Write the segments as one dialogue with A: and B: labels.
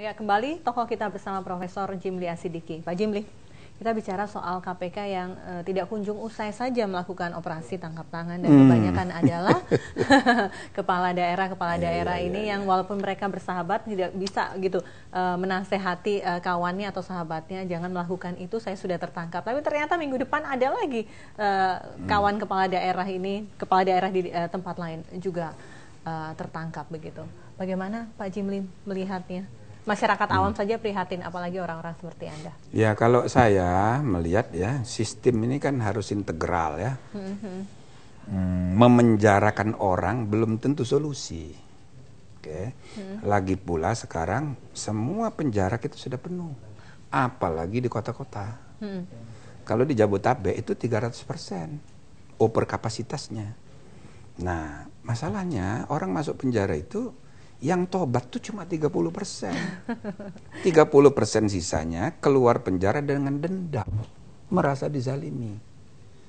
A: Ya, kembali tokoh kita bersama Profesor Jimli Asidiki. Pak Jimli, kita bicara soal KPK yang tidak kunjung usai saja melakukan operasi tangkap tangan dan kebanyakan adalah kepala daerah ini yang walaupun mereka bersahabat tidak bisa gitu menasehati kawannya atau sahabatnya jangan melakukan itu, saya sudah tertangkap. Tapi ternyata minggu depan ada lagi kawan kepala daerah ini, kepala daerah di tempat lain juga tertangkap begitu. Bagaimana Pak Jimli melihatnya? Masyarakat awam saja prihatin, apalagi orang-orang seperti Anda.
B: Ya, kalau saya melihat ya, sistem ini kan harus integral ya. Memenjarakan orang belum tentu solusi. Oke. Lagi pula sekarang semua penjara kita sudah penuh. Apalagi di kota-kota. Kalau di Jabodetabek itu 300% overkapasitasnya. Nah, masalahnya orang masuk penjara itu yang tobat tuh cuma 30%. 30% sisanya keluar penjara dengan dendam, merasa dizalimi.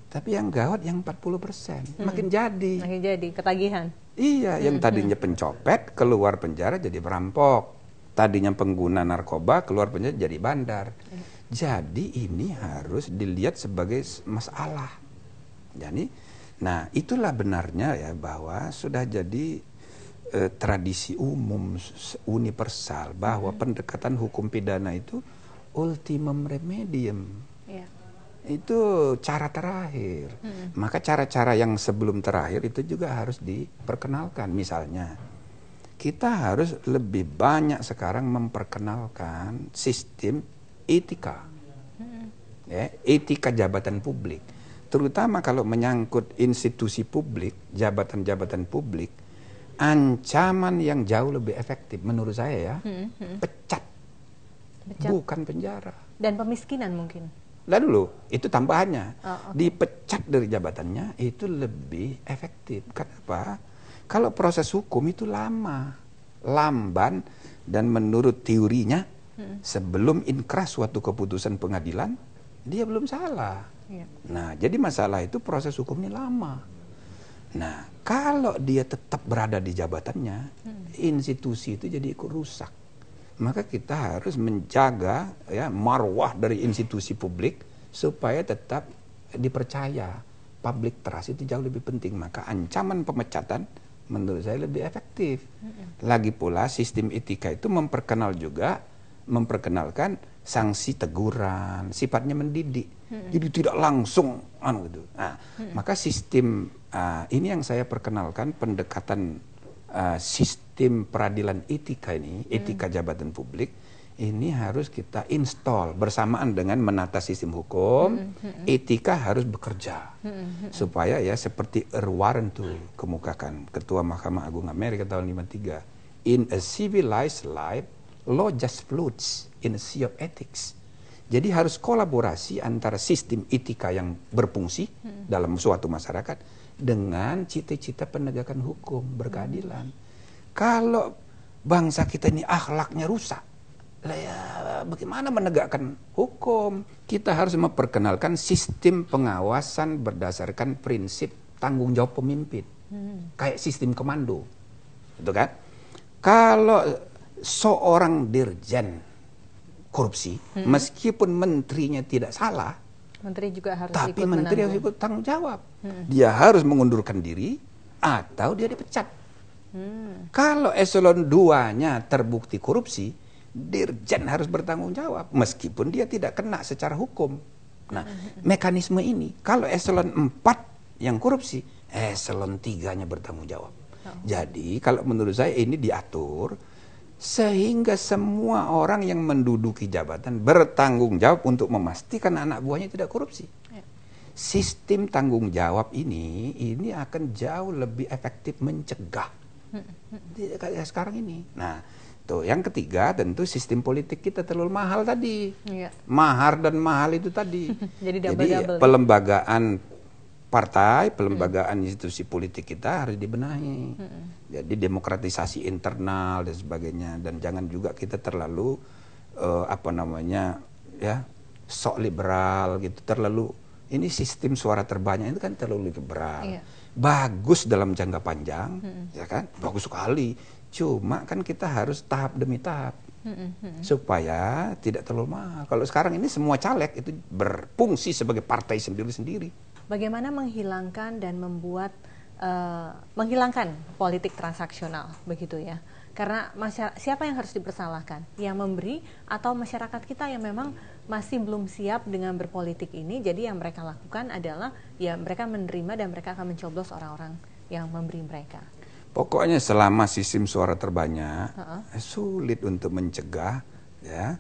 B: Tapi yang gawat yang 40%, makin jadi.
A: Makin jadi, ketagihan.
B: Iya, yang tadinya pencopet keluar penjara jadi perampok. Tadinya pengguna narkoba keluar penjara jadi bandar. Jadi ini harus dilihat sebagai masalah. Jadi, nah itulah benarnya ya bahwa sudah jadi tradisi umum universal bahwa pendekatan hukum pidana itu ultimum remedium. Itu cara terakhir. Maka cara-cara yang sebelum terakhir itu juga harus diperkenalkan. Misalnya kita harus lebih banyak sekarang memperkenalkan sistem etika, ya, etika jabatan publik, terutama kalau menyangkut institusi publik, jabatan-jabatan publik. Ancaman yang jauh lebih efektif menurut saya ya, pecat, bukan penjara.
A: Dan pemiskinan mungkin.
B: Lalu dulu, itu tambahannya. Dipecat dari jabatannya itu lebih efektif. Kenapa? Kalau proses hukum itu lama, lamban, dan menurut teorinya, sebelum inkrah suatu keputusan pengadilan, dia belum salah. Nah, jadi masalah itu proses hukumnya lama. Nah, kalau dia tetap berada di jabatannya, institusi itu jadi ikut rusak. Maka kita harus menjaga ya marwah dari institusi publik supaya tetap dipercaya. Public trust itu jauh lebih penting. Maka ancaman pemecatan menurut saya lebih efektif. Lagi pula sistem etika itu memperkenalkan sanksi teguran, sifatnya mendidik. Jadi tidak langsung gitu. Nah, maka sistem ini yang saya perkenalkan, pendekatan sistem peradilan etika ini, etika jabatan publik, ini harus kita install bersamaan dengan menata sistem hukum. Etika harus bekerja supaya ya seperti Earl Warren tuh kemukakan, Ketua Mahkamah Agung Amerika tahun 53, in a civilized life, law just floats in a sea of ethics. Jadi harus kolaborasi antara sistem etika yang berfungsi dalam suatu masyarakat dengan cita-cita penegakan hukum berkeadilan. Kalau bangsa kita ini akhlaknya rusak, ya bagaimana menegakkan hukum? Kita harus memperkenalkan sistem pengawasan berdasarkan prinsip tanggung jawab pemimpin, kayak sistem komando, gitu kan? Kalau seorang dirjen korupsi, meskipun menterinya tidak salah,
A: menteri juga harus
B: tapi
A: ikut
B: menteri
A: menanggung.
B: harus ikut tanggung jawab. Dia harus mengundurkan diri atau dia dipecat. Kalau eselon 2-nya terbukti korupsi, dirjen harus bertanggung jawab meskipun dia tidak kena secara hukum. Nah, mekanisme ini kalau eselon 4 yang korupsi, eselon 3-nya bertanggung jawab. Jadi kalau menurut saya ini diatur sehingga semua orang yang menduduki jabatan bertanggung jawab untuk memastikan anak buahnya tidak korupsi. Sistem tanggung jawab ini akan jauh lebih efektif mencegah kayak sekarang ini. Nah, tuh yang ketiga tentu sistem politik kita terlalu mahal tadi. Mahar dan mahal itu tadi.
A: Jadi
B: pelembagaan partai, pelembagaan institusi politik kita harus dibenahi. Jadi demokratisasi internal dan sebagainya, dan jangan juga kita terlalu sok liberal gitu, terlalu ini sistem suara terbanyak itu kan terlalu liberal. Bagus dalam jangka panjang, ya kan? Bagus sekali. Cuma kan kita harus tahap demi tahap. supaya tidak terlalu mahal. Kalau sekarang ini semua caleg itu berfungsi sebagai partai sendiri-sendiri.
A: Bagaimana menghilangkan dan menghilangkan politik transaksional, begitu ya? Karena siapa yang harus dipersalahkan? Yang memberi atau masyarakat kita yang memang masih belum siap dengan berpolitik ini? Jadi yang mereka lakukan adalah ya mereka menerima dan mereka akan mencoblos orang-orang yang memberi mereka.
B: Pokoknya selama sistem suara terbanyak, sulit untuk mencegah ya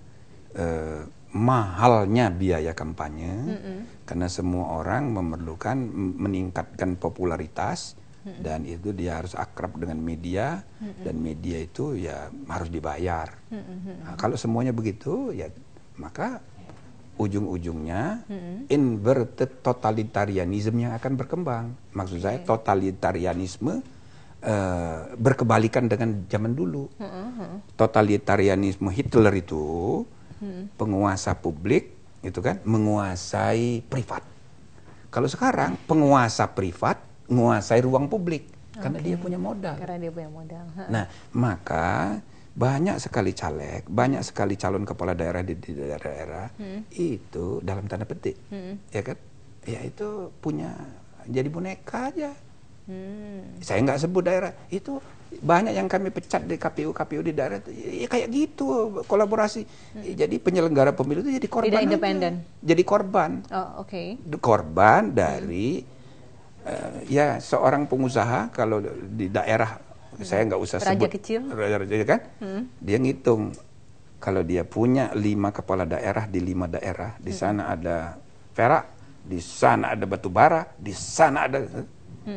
B: mahalnya biaya kampanye, karena semua orang memerlukan meningkatkan popularitas. Dan itu dia harus akrab dengan media, dan media itu ya harus dibayar. Nah, kalau semuanya begitu, ya maka ujung-ujungnya inverted totalitarianism yang akan berkembang. Maksud saya totalitarianisme berkebalikan dengan zaman dulu. Totalitarianisme Hitler itu penguasa publik itu kan menguasai privat. Kalau sekarang penguasa privat menguasai ruang publik karena dia punya modal.
A: Karena dia punya modal.
B: Nah, maka banyak sekali caleg, banyak sekali calon kepala daerah di daerah-daerah itu dalam tanda petik, ya kan? Ya itu punya jadi boneka aja. Saya nggak sebut daerah itu banyak yang kami pecat di KPU di daerah itu, ya kayak gitu kolaborasi. Jadi penyelenggara pemilu itu jadi korban.
A: Tidak independen.
B: Jadi korban.
A: Oh, oke.
B: Korban dari ya seorang pengusaha kalau di daerah saya nggak usah
A: Raja
B: sebut
A: kecil.
B: Raja kan dia ngitung kalau dia punya 5 kepala daerah di 5 daerah di sana ada perak, di sana ada batu bara, di sana ada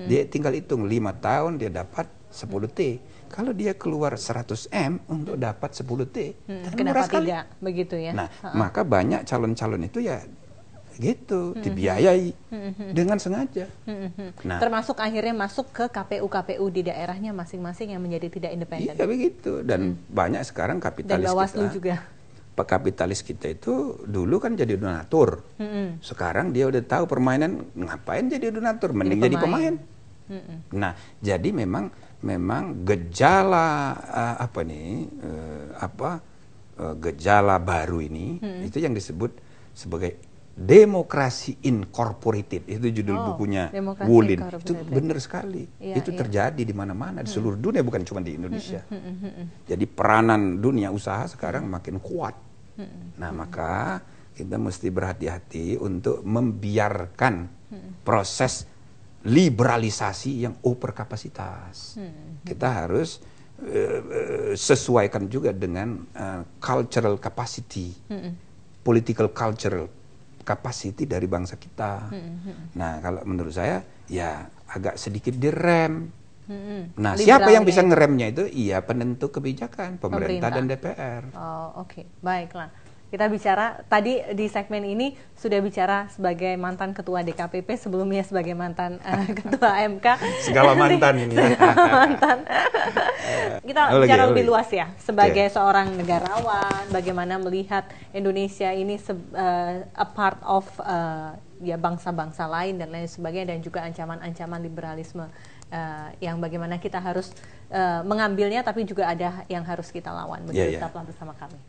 B: dia tinggal hitung 5 tahun dia dapat 10 T. Kalau dia keluar 100 M untuk dapat 10 T,
A: kenapa tidak begitu ya?
B: Nah, maka banyak calon-calon itu ya gitu dibiayai dengan sengaja.
A: Nah, termasuk akhirnya masuk ke KPU di daerahnya masing-masing yang menjadi tidak independen.
B: Iya begitu, dan banyak sekarang kapitalis
A: dan Bawaslu
B: kita.
A: Juga.
B: Kapitalis kita itu dulu kan jadi donatur. Sekarang dia udah tahu permainan, ngapain jadi donatur, mending jadi pemain. Nah, jadi memang gejala gejala baru ini itu yang disebut sebagai demokrasi incorporated, itu judul bukunya Wulin. Itu benar sekali. Itu terjadi di mana-mana di seluruh dunia, bukan cuma di Indonesia. Jadi peranan dunia usaha sekarang makin kuat. Nah, maka kita mesti berhati-hati untuk membiarkan proses liberalisasi yang overkapasitas. Kita harus sesuaikan juga dengan cultural capacity, political cultural capacity dari bangsa kita. Nah, kalau menurut saya ya agak sedikit direm. Nah, siapa yang bisa ngeremnya itu? Iya, penentu kebijakan, pemerintah dan DPR.
A: Oh, oke. Baiklah. Kita bicara tadi di segmen ini sudah bicara sebagai mantan ketua DKPP, sebelumnya sebagai mantan ketua MK.
B: Segala mantan ini.
A: Segala mantan. Kita bicara lebih luas ya, sebagai seorang negarawan, bagaimana melihat Indonesia ini a part of ya bangsa-bangsa lain dan lain sebagainya, dan juga ancaman-ancaman liberalisme yang bagaimana kita harus mengambilnya, tapi juga ada yang harus kita lawan. Begitu, tetaplah bersama kami.